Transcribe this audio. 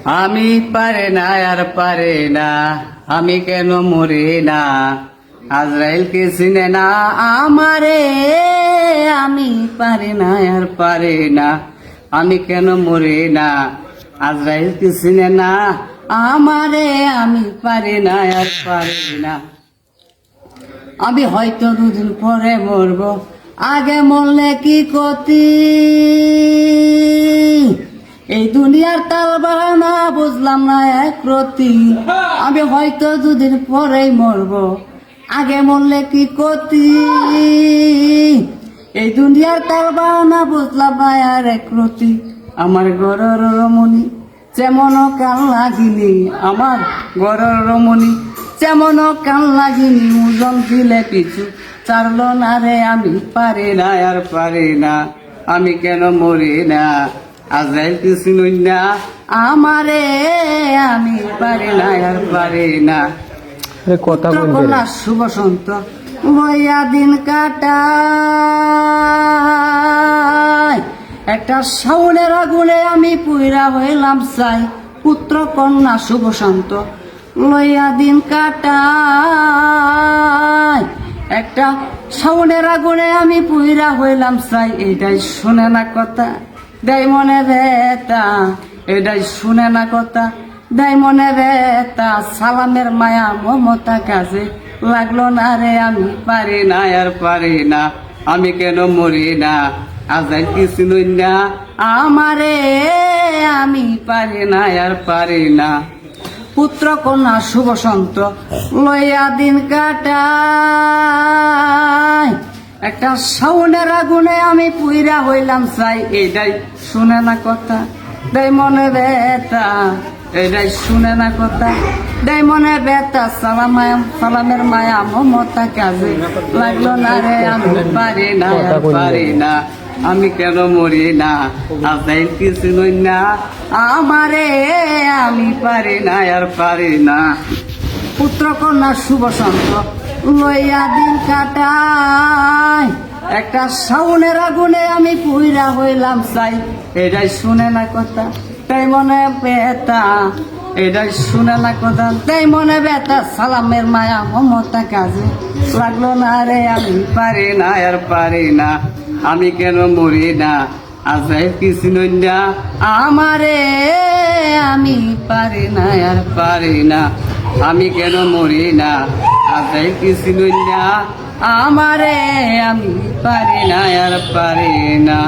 আমি পারে না আর পারে না, আমি কেন মরি না। আজরাইলকে চিনে না আমারে, আমি পারে না আর পারে না, আমি কেন মরি না। আজরাইলকে চিনে না আমারে, আমি পারে না আর পারে না। আমি হয়তো দুদিন পরে মরব, আগে মরলে কি ক্ষতি। এই দুনিয়ার তাল বাহানা বুঝলাম না এক রতি। আমি হয়তো দুদিন পরেই মরব, আগে মরলে কি ক্ষতি। এই দুনিয়ার তাল বাহানা বুঝলাম না আর এক রতি। আমার ঘরের রমণী যেমন কান লাগিনি, আমার ঘরের রমণী যেমন কান লাগিনি। ওজন দিলে পিছু চারল না রে, আমি পারি না আর পারি না, আমি কেন মরি না। আজরাইল কিছু না আমারে, আমি পারি না আর পারি না। কন্যা সুবসন্ত লইয়া দিন কাটাই, একটা শাওনের আগুনে আমি পুইরা হইলাম চাই। পুত্র কন্যা সুবসন্ত লইয়া দিন কাটাই, একটা শাওনের আগুনে আমি পুইরা হইলাম চাই। এটাই শুনে না কথা, দেয় মনে ব্যথা, এটাই শুনে না কথা, দেয় মনে ব্যথা। সালামের মায়া মমতা কাজে লাগলো না রে, আমি পারি না আর পারি না, আমি কেন মরি না। আজরাইল কিছু না আমারে, আমি পারি না আর পারি না। পুত্র কন্যা সুবসন্ত লইয়া দিন কাটাই, একটা শাওনের আগুনে আমি পুইরা হইলাম চাই। এটাই শুনে না কথা, দেয় মনে ব্যথা, এটাই শুনে না কথা, দেয় মনে ব্যথা। সালামের মায়া মমতা কাজে লাগলো না রে, আমি পারি না আর পারি না, আমি কেন মরি না। আজরাইল কিছু না আমারে, আমি পারি না আর পারি না। পুত্র কন্যা সুবসন্ত লইয়া দিন কাটাই, একটা শাওনের আগুনে আমি পুইরা হইলাম চাই। এটাই শুনে না কথা, তাই মনে ব্যথা, এটাই শুনে না কথা, তাই মনে ব্যথা। সালামের মায়া মমতা কাজে লাগলো না রে, আমি পারি না আর পারি না, আমি কেন মরি না। আজরাইল কিছু না আমারে, আমি পারি না আর পারি না, আমি কেন মরি না। আজরাইল কিছু না আমারে, আমি পারি না আর পারি না।